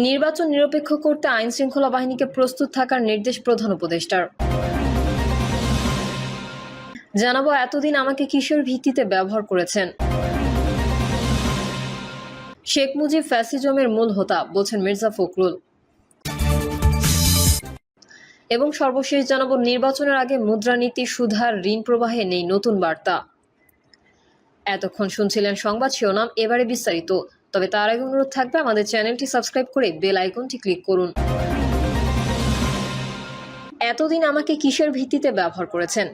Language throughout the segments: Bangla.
নির্বাচন নিরপেক্ষ করতে আইন শৃঙ্খলা বাহিনীকে প্রস্তুত থাকার নির্দেশ প্রধান উপদেষ্টার। জানাবো এতদিন আমাকে কিসের ভিত্তিতে ব্যবহার করেছেন। শেখ মুজিব ফ্যাসিজমের মূল হোতা বলছেন মির্জা ফখরুল। এবং সর্বশেষ জানাবো নির্বাচনের আগে মুদ্রানীতি সুধার ঋণ প্রবাহে নেই নতুন বার্তা। এতক্ষণ শুনছিলেন সংবাদ শিরোনাম, এবারে বিস্তারিত। তবে তার আগে অনুরোধ থাকবে আমাদের চ্যানেলটি সাবস্ক্রাইব করে বেল আইকনটি ক্লিক করুন। এতদিন আমাকে কিসের ভিত্তিতে ব্যবহার করেছেন?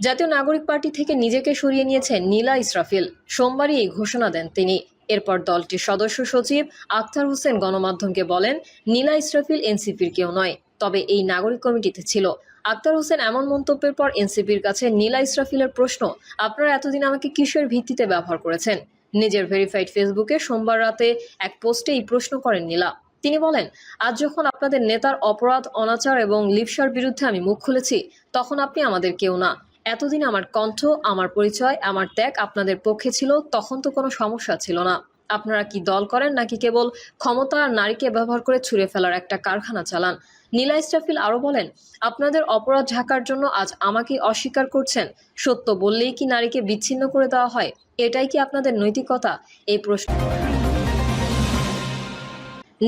জাতীয় নাগরিক পার্টি থেকে নিজেকে সরিয়ে নিয়েছেন নীলা ইসরাফিল। সোমবারই এই ঘোষণা দেন তিনি। এরপর দলটির সদস্য সচিব আখতার হোসেন গণমাধ্যমকে বলেন, নীলা ইসরাফিল এনসিপির কেউ নয়, তবে এই নাগরিক কমিটিতে ছিল। আখতার হোসেন এমন মন্তব্যের পর এনসিপির কাছে নীলা ইসরাফিলের প্রশ্ন, আপনারা এতদিন আমাকে কিসের ভিত্তিতে ব্যবহার করেছেন? নিজের ভেরিফাইড ফেসবুকে সোমবার রাতে এক পোস্টে এই প্রশ্ন করেন নীলা। তিনি বলেন, আজ যখন আপনাদের নেতার অপরাধ, অনাচার এবং লিপসার বিরুদ্ধে আমি মুখ খুলেছি, তখন আপনি আমাদের কেউ না। এতদিন আমার কণ্ঠ, আমার পরিচয়, আমার ত্যাগ আপনাদের পক্ষে ছিল, তখন তো কোনো সমস্যা ছিল না। আপনারা কি দল করেন নাকি কেবল ক্ষমতা আর নারীকে ব্যবহার করে ছুঁড়ে ফেলার একটা কারখানা চালান? নীলা ইসরাফিল আরো বলেন, আপনাদের অপরাধ ঢাকার জন্য আজ আমাকে অস্বীকার করছেন। সত্য বললেই কি নারীকে বিচ্ছিন্ন করে দেওয়া হয়? এটাই কি আপনাদের নৈতিকতা? এই প্রশ্ন।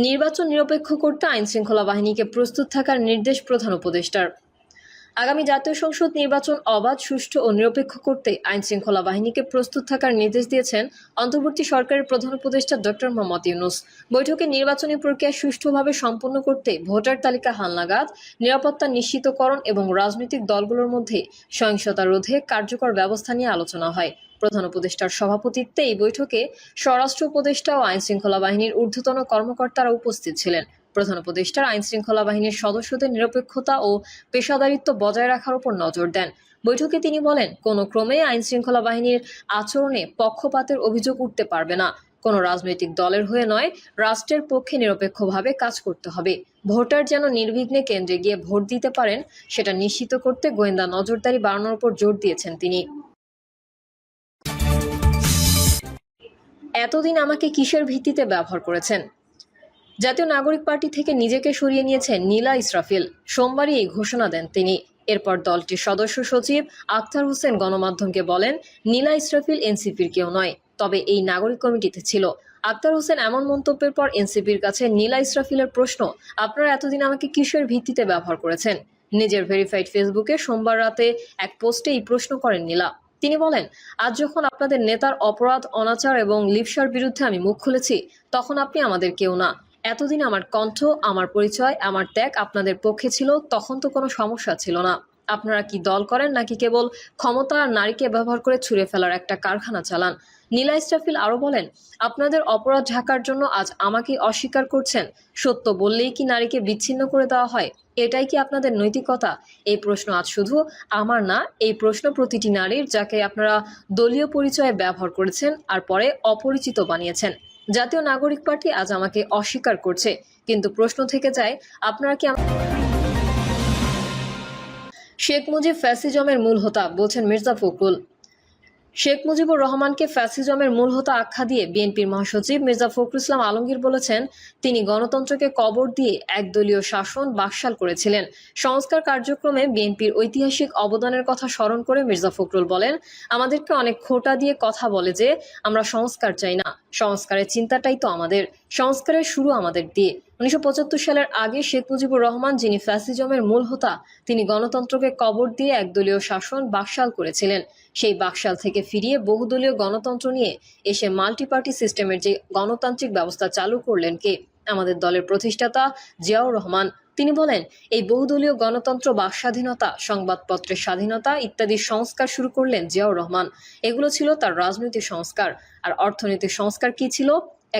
নির্বাচন নিরপেক্ষ করতে আইন শৃঙ্খলা বাহিনীকে প্রস্তুত থাকার নির্দেশ প্রধান উপদেষ্টার। আগামী জাতীয় সংসদ নির্বাচন অবাধ, সুষ্ঠু ও নিরপেক্ষ করতে আইন শৃঙ্খলা বাহিনীকে প্রস্তুত থাকার নির্দেশ দিয়েছেন অন্তর্বর্তী সরকারের প্রধান উপদেষ্টা ডক্টর মোহাম্মদ ইউনূস। বৈঠকে নির্বাচনী প্রক্রিয়া সুষ্ঠুভাবে সম্পন্ন করতে ভোটার তালিকা হালনাগাদ, নিরাপত্তা নিশ্চিতকরণ এবং রাজনৈতিক দলগুলোর মধ্যে সহিংসতা রোধে কার্যকর ব্যবস্থা নিয়ে আলোচনা হয়। প্রধান উপদেষ্টার সভাপতিত্বে এই বৈঠকে স্বরাষ্ট্র উপদেষ্টা ও আইন শৃঙ্খলা বাহিনীর ঊর্ধ্বতন কর্মকর্তারা উপস্থিত ছিলেন। প্রধান উপদেষ্টার আইন শৃঙ্খলা বাহিনীর সদস্যদের নিরপেক্ষতা ও পেশাদারিত্ব বজায় রাখার উপর নজর দেন। বৈঠকে তিনি বলেন, কোনো ক্রমে আইন শৃঙ্খলা বাহিনীর আচরণে পক্ষপাতের অভিযোগ উঠতে পারবে না। কোনো রাজনৈতিক দলের হয়ে নয়, রাষ্ট্রের পক্ষে নিরপেক্ষভাবে কাজ করতে হবে। ভোটার যেন নির্বিঘ্নে কেন্দ্রে গিয়ে ভোট দিতে পারেন, সেটা নিশ্চিত করতে গোয়েন্দা নজরদারি বাড়ানোর উপর জোর দিয়েছেন তিনি। এতদিন আমাকে কিসের ভিত্তিতে ব্যবহার করেছেন? জাতীয় নাগরিক পার্টি থেকে নিজেকে সরিয়ে নিয়েছেন নীলা ইসরাফিল। সোমবারই এই ঘোষণা দেন তিনি। এরপর দলটির সদস্য সচিব আখতার হোসেন গণমাধ্যমকে বলেন, নীলা ইসরাফিল এনসিপির কেউ নয়, তবে এই নাগরিক কমিটিতে ছিল। আখতার হোসেন এমন মন্তব্যের পর এনসিপির কাছে নীলা ইসরাফিলের প্রশ্ন, আপনারা এতদিন আমাকে কিসের ভিত্তিতে ব্যবহার করেছেন? নিজের ভেরিফাইড ফেসবুকে সোমবার রাতে এক পোস্টে এই প্রশ্ন করেন নীলা। তিনি বলেন, আজ যখন আপনাদের নেতার অপরাধ, অনাচার এবং লিপসার বিরুদ্ধে আমি মুখ খুলেছি, তখন আপনি আমাদের কেউ না। এতদিন আমার কণ্ঠ, আমার পরিচয়, আমার ত্যাগ আপনাদের পক্ষে ছিল, তখন তো কোনো সমস্যা ছিল না। আপনারা কি দল করেন নাকি কেবল ক্ষমতা আর নারীকে ব্যবহার করে ছুঁড়ে ফেলার একটা কারখানা চালান? নীলা ইসরাফিল আরো বলেন, আপনাদের অপরাধ ঢাকার জন্য আজ আমাকে অস্বীকার করছেন। সত্য বললেই কি নারীকে বিচ্ছিন্ন করে দেওয়া হয়? এটাই কি আপনাদের নৈতিকতা? এই প্রশ্ন আজ শুধু আমার না, এই প্রশ্ন প্রতিটি নারীর, যাকে আপনারা দলীয় পরিচয়ে ব্যবহার করেছেন আর পরে অপরিচিত বানিয়েছেন। জাতীয় নাগরিক পার্টি আজ আমাকে অস্বীকার করছে, কিন্তু প্রশ্ন থেকে যায়, আপনারা কি শেখ মুজিব ফ্যাসিজমের মূল হোতা বলছেন মির্জা ফখরুল। শেখ মুজিবুর রহমানকে ফ্যাসিজমের মূল হোতা আখ্যা দিয়ে বিএনপির মহাসচিব মির্জা ফখরুল ইসলাম আলমগীর বলেছেন, তিনি গণতন্ত্রকে কবর দিয়ে একদলীয় শাসন বাকশাল করেছিলেন। সংস্কার কার্যক্রমে বিএনপির ঐতিহাসিক অবদানের কথা স্মরণ করে মির্জা ফখরুল বলেন, আমাদেরকে অনেক খোঁটা দিয়ে কথা বলে যে আমরা সংস্কার চাই না। সংস্কারের চিন্তাটাই তো আমাদের। সংস্কারের শুরু আমাদের দিয়ে। 1975 সালের আগে শেখ মুজিবুর রহমান, যিনি ফ্যাসিজমের মূল হোতা, তিনি গণতন্ত্রকে কবর দিয়ে একদলীয় শাসন বাকশাল করেছিলেন। সেই বাকশাল থেকে ফিরিয়ে বহুদলীয় গণতন্ত্র নিয়ে এসে মাল্টি পার্টি সিস্টেমের যে গণতান্ত্রিক ব্যবস্থা চালু করলেন কে? আমাদের দলের প্রতিষ্ঠাতা জিয়াউর রহমান। তিনি বলেন, এই বহুদলীয় গণতন্ত্র, বাক স্বাধীনতা, সংবাদপত্রের স্বাধীনতা ইত্যাদি সংস্কার শুরু করলেন জিয়াউর রহমান। এগুলো ছিল তার রাজনৈতিক সংস্কার। আর অর্থনৈতিক সংস্কার কি ছিল?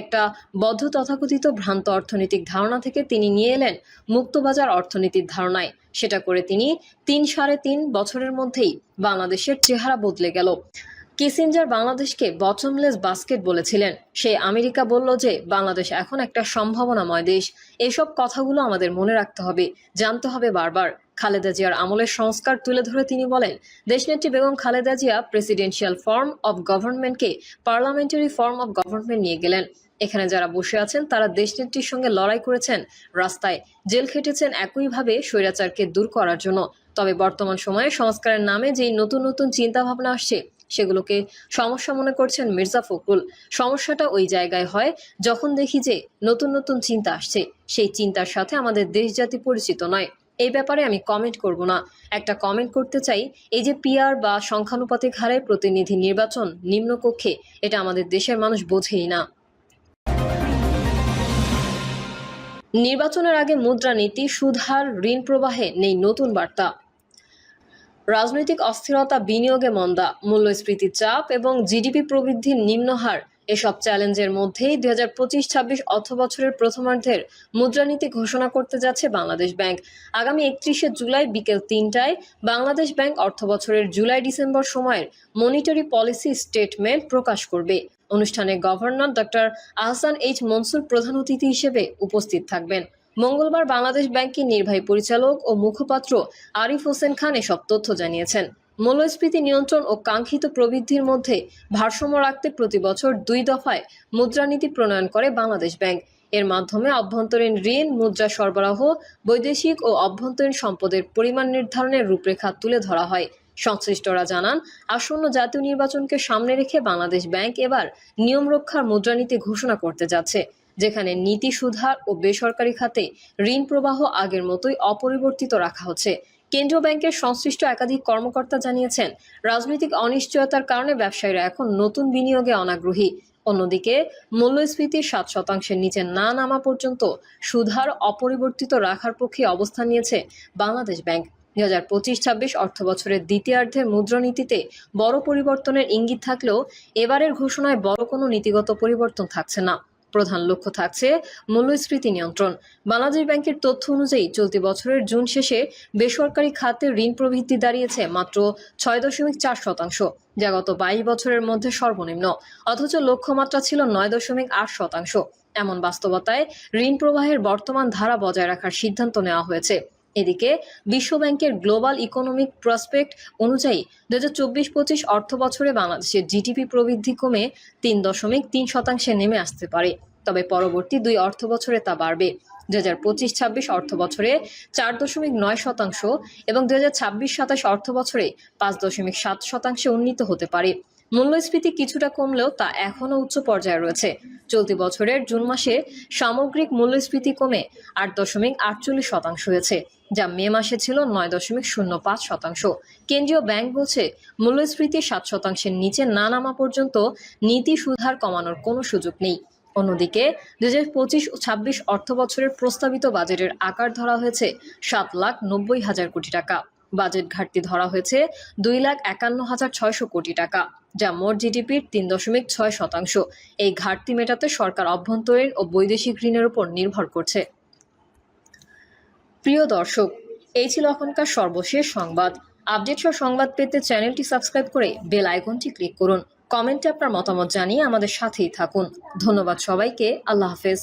একটা বদ্ধ তথাকথিত ভ্রান্ত অর্থনৈতিক ধারণা থেকে তিনি নিয়ে এলেন মুক্তবাজার অর্থনীতির ধারণায়। সেটা করে তিনি 3-3.5 বছরের মধ্যেই বাংলাদেশের চেহারা বদলে গেল। কিসিঞ্জার বাংলাদেশকে বটমলেস বাস্কেট বলেছিলেন। সেই আমেরিকা বলল যে বাংলাদেশ এখন একটা সম্ভাবনাময় দেশ। এসব কথাগুলো আমাদের মনে রাখতে হবে, জানতে হবে বারবার। খালেদা জিয়ার আমলের সংস্কার তুলে ধরে তিনি বলেন, দেশনেত্রী Begum Khaleda Zia presidential form of গভর্নমেন্টকে পার্লামেন্টারি ফর্ম অব গভর্নমেন্ট নিয়ে গেলেন। এখানে যারা বসে আছেন তারা দেশনেত্রীর সঙ্গে লড়াই করেছেন, রাস্তায় জেল খেটেছেন একইভাবে স্বৈরাচারকে দূর করার জন্য। তবে বর্তমান সময়ে সংস্কারের নামে যেই নতুন নতুন চিন্তা ভাবনা আসছে সেগুলোকে সমস্যা মনে করছেন মির্জা ফখরুল। সমস্যাটা ওই জায়গায় হয় যখন দেখি যে নতুন নতুন চিন্তা আসছে, সেই চিন্তার সাথে আমাদের দেশ জাতি পরিচিত নয়। এই ব্যাপারে আমি কমেন্ট করব না। একটা কমেন্ট করতে চাই, এই যে পিআর বা সংখ্যানুপাতিক হারে প্রতিনিধি নির্বাচন নিম্নকক্ষে, এটা আমাদের দেশের মানুষ বোঝেই না। নির্বাচনের আগে মুদ্রানীতি, সুদ হার, ঋণ প্রবাহে নেই নতুন বার্তা। রাজনৈতিক অস্থিরতা, বিনিয়োগে মন্দা, মূল্যস্ফীতির চাপ এবং জিডিপি প্রবৃদ্ধির নিম্ন হার, এসব চ্যালেঞ্জের মধ্যেই 2025-26 অর্থবছরের প্রথমার্ধের মুদ্রানীতি ঘোষণা করতে যাচ্ছে বাংলাদেশ ব্যাংক। আগামী 31শে জুলাই বিকেল 3টায় বাংলাদেশ ব্যাংক অর্থবছরের জুলাই-ডিসেম্বর সময়ের মনিটারি পলিসি স্টেটমেন্ট প্রকাশ করবে। অনুষ্ঠানে governor doctor Ahsan H Mansur প্রধান অতিথি হিসেবে উপস্থিত থাকবেন। মঙ্গলবার বাংলাদেশ ব্যাংকের নির্বাহী পরিচালক ও মুখপাত্র আরিফ হোসেন খান এসব তথ্য জানিয়েছেন। মূল্যস্ফীতি নিয়ন্ত্রণ ও কাঙ্ক্ষিত প্রবৃদ্ধির মধ্যে ভারসাম্য রাখতে প্রতি বছর 2 দফায় মুদ্রানীতি প্রণয়ন করে বাংলাদেশ ব্যাংক। এর মাধ্যমে অভ্যন্তরীণ ঋণ, মুদ্রা সরবরাহ, বৈদেশিক ও অভ্যন্তরীণ সম্পদের পরিমাণ নির্ধারণের রূপরেখা তুলে ধরা হয়। সংশ্লিষ্টরা জানান, আসন্ন জাতীয় নির্বাচনকে সামনে রেখে বাংলাদেশ ব্যাংক এবার নিয়ম রক্ষার মুদ্রানীতি ঘোষণা করতে যাচ্ছে, যেখানে নীতি সুধার ও বেসরকারি খাতে ঋণ প্রবাহ আগের মতোই অপরিবর্তিত রাখা হচ্ছে। কেন্দ্রীয় ব্যাংকের সংশ্লিষ্ট একাধিক কর্মকর্তা জানিয়েছেন, রাজনৈতিক অনিশ্চয়তার কারণে ব্যবসায়ীরা এখন নতুন বিনিয়োগে অনাগ্রহী। অন্যদিকে মূল্যস্ফীতি 7% নিচে না নামা পর্যন্ত সুদহার অপরিবর্তিত রাখার পক্ষে অবস্থান নিয়েছে বাংলাদেশ ব্যাংক। 2025-26 অর্থবছরের দ্বিতীয়ার্ধের মুদ্রানীতিতে বড় পরিবর্তনের ইঙ্গিত থাকলেও এবারের ঘোষণায় বড় কোনো নীতিগত পরিবর্তন থাকছে না। প্রধান লক্ষ্য থাকছে মূল্যস্ফীতি নিয়ন্ত্রণ। বাংলাদেশ ব্যাংকের তথ্য অনুযায়ী চলতি বছরের জুন শেষে বেসরকারি খাতে ঋণ প্রবৃদ্ধি দাঁড়িয়েছে মাত্র 6.4%, যা গত 22 বছরের মধ্যে সর্বনিম্ন। অথচ লক্ষ্যমাত্রা ছিল 9.8%। এমন বাস্তবতায় ঋণ প্রবাহের বর্তমান ধারা বজায় রাখার সিদ্ধান্ত নেওয়া হয়েছে। এদিকে বিশ্বব্যাংকের গ্লোবাল ইকোনমিক প্রসপেক্ট অনুযায়ী 2024-25 অর্থবছরে বাংলাদেশের জিডিপি প্রবৃদ্ধি কমে 3.3% নেমে আসতে পারে। তবে পরবর্তী 2 অর্থবছরে তা বাড়বে। 2025-26 অর্থবছরে 4.9% এবং 2026-27 অর্থবছরে 5.7% উন্নীত হতে পারে। মূল্যস্ফীতি কিছুটা কমলেও তা এখনও উচ্চ পর্যায়ে রয়েছে। চলতি বছরের জুন মাসে সামগ্রিক মূল্যস্ফীতি কমে 8.48% হয়েছে, যা মে মাসে ছিল 9.05%। কেন্দ্রীয় ব্যাংক বলছে, মূল্যস্ফীতি 7%-এর নিচে না নামা পর্যন্ত নীতি সুদহার কমানোর কোনো সুযোগ নেই। অন্যদিকে 2025-26 অর্থবছরের প্রস্তাবিত বাজেটের আকার ধরা হয়েছে 7,90,000 কোটি টাকা। বাজেট ঘাটতি ধরা হয়েছে 2,51,600 কোটি টাকা, যা মোট জিডিপির 3.6%। এই ঘাটতি মেটাতে সরকার অভ্যন্তরীণ ও বৈদেশিক ঋণের উপর নির্ভর করছে। প্রিয় দর্শক, এই ছিল এখনকার সর্বশেষ সংবাদ। আপডেট সহ সংবাদ পেতে চ্যানেলটি সাবস্ক্রাইব করে বেল আইকনটি ক্লিক করুন। কমেন্টে আপনার মতামত জানিয়ে আমাদের সাথেই থাকুন। ধন্যবাদ সবাইকে। আল্লাহ হাফেজ।